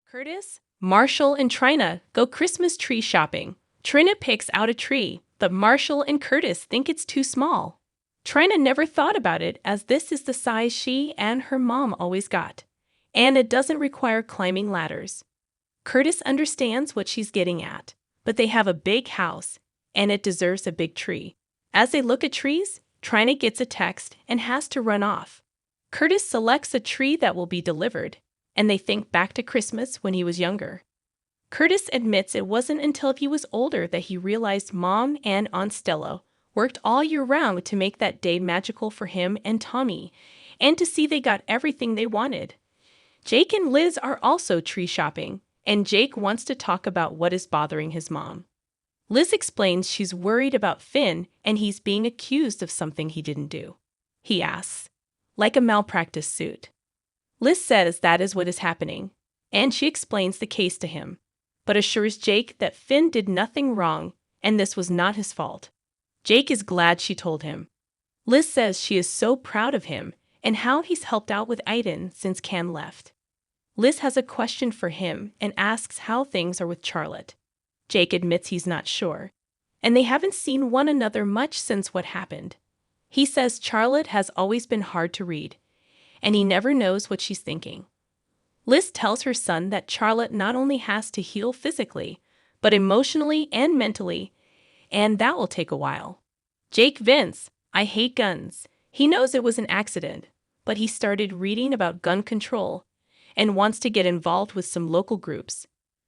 Curtis, Marshall, and Trina go Christmas tree shopping. Trina picks out a tree, but Marshall and Curtis think it's too small. Trina never thought about it, as this is the size she and her mom always got. And it doesn't require climbing ladders. Curtis understands what she's getting at, but they have a big house, and it deserves a big tree. As they look at trees, Trina gets a text and has to run off. Curtis selects a tree that will be delivered, and they think back to Christmas when he was younger. Curtis admits it wasn't until he was older that he realized Mom and Aunt Stella worked all year round to make that day magical for him and Tommy, and to see they got everything they wanted. Jake and Liz are also tree shopping, and Jake wants to talk about what is bothering his mom. Liz explains she's worried about Finn and he's being accused of something he didn't do. He asks, like a malpractice suit. Liz says that is what is happening, and she explains the case to him, but assures Jake that Finn did nothing wrong and this was not his fault. Jake is glad she told him. Liz says she is so proud of him and how he's helped out with Aiden since Cam left. Liz has a question for him and asks how things are with Charlotte. Jake admits he's not sure, and they haven't seen one another much since what happened. He says Charlotte has always been hard to read, and he never knows what she's thinking. Liz tells her son that Charlotte not only has to heal physically, but emotionally and mentally, and that will take a while. Jake vents, I hate guns. He knows it was an accident, but he started reading about gun control and wants to get involved with some local groups.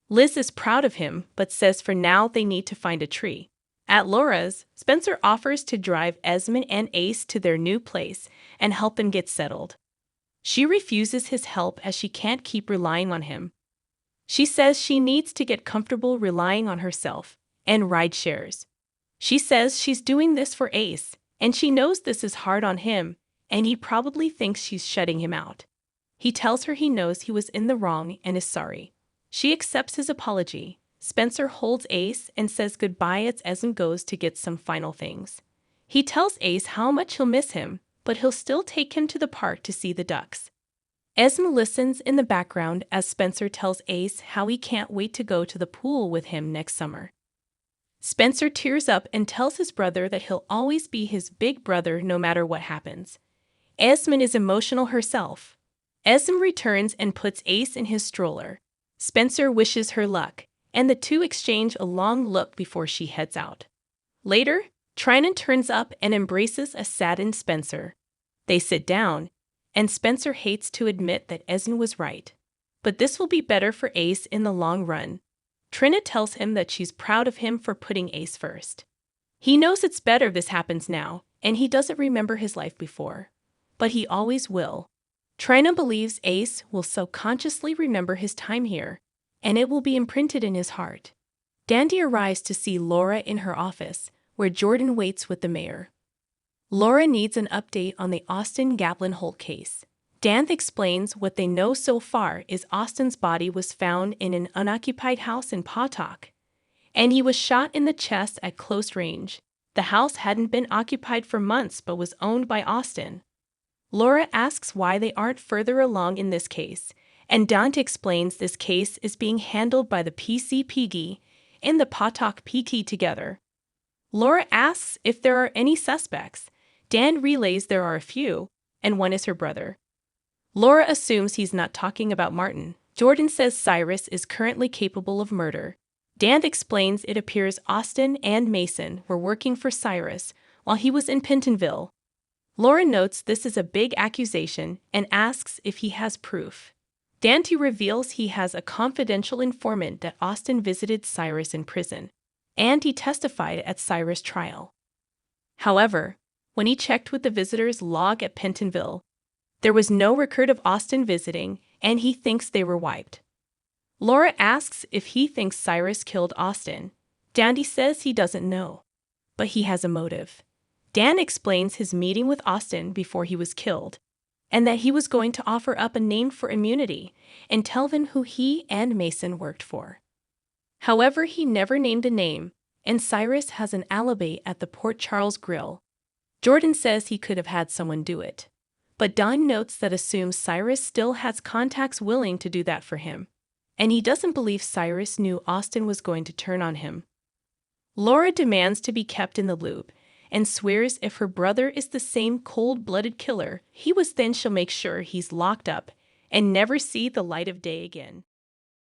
Liz is proud of him, but says for now they need to find a tree. At Laura's, Spencer offers to drive Esmond and Ace to their new place and help them get settled. She refuses his help as she can't keep relying on him. She says she needs to get comfortable relying on herself and ride shares. She says she's doing this for Ace, and she knows this is hard on him, and he probably thinks she's shutting him out. He tells her he knows he was in the wrong and is sorry. She accepts his apology. Spencer holds Ace and says goodbye as Esmond goes to get some final things. He tells Ace how much he'll miss him, but he'll still take him to the park to see the ducks. Esmond listens in the background as Spencer tells Ace how he can't wait to go to the pool with him next summer. Spencer tears up and tells his brother that he'll always be his big brother no matter what happens. Esmond is emotional herself. Esmond returns and puts Ace in his stroller. Spencer wishes her luck, and the two exchange a long look before she heads out. Later, Trina turns up and embraces a saddened Spencer. They sit down, and Spencer hates to admit that Esmond was right. But this will be better for Ace in the long run. Trina tells him that she's proud of him for putting Ace first. He knows it's better this happens now, and he doesn't remember his life before. But he always will. Trina believes Ace will subconsciously remember his time here, and it will be imprinted in his heart. Dandy arrives to see Laura in her office, where Jordan waits with the mayor. Laura needs an update on the Austin Gatlin Holt case. Dan explains what they know so far is Austin's body was found in an unoccupied house in Pawtuck, and he was shot in the chest at close range. The house hadn't been occupied for months but was owned by Austin. Laura asks why they aren't further along in this case, and Dante explains this case is being handled by the PCPD and the Pawtuck PT together. Laura asks if there are any suspects. Dan relays there are a few, and one is her brother. Laura assumes he's not talking about Martin. Jordan says Cyrus is currently capable of murder. Dan explains it appears Austin and Mason were working for Cyrus while he was in Pentonville. Laura notes this is a big accusation and asks if he has proof. Dante reveals he has a confidential informant that Austin visited Cyrus in prison, and he testified at Cyrus' trial. However, when he checked with the visitor's log at Pentonville, there was no record of Austin visiting, and he thinks they were wiped. Laura asks if he thinks Cyrus killed Austin. Dandy says he doesn't know, but he has a motive. Dan explains his meeting with Austin before he was killed, and that he was going to offer up a name for immunity and tell them who he and Mason worked for. However, he never named a name, and Cyrus has an alibi at the Port Charles Grill. Jordan says he could have had someone do it, but Don notes that assumes Cyrus still has contacts willing to do that for him. and he doesn't believe Cyrus knew Austin was going to turn on him. Laura demands to be kept in the loop and swears if her brother is the same cold-blooded killer he was, then she'll make sure he's locked up and never see the light of day again.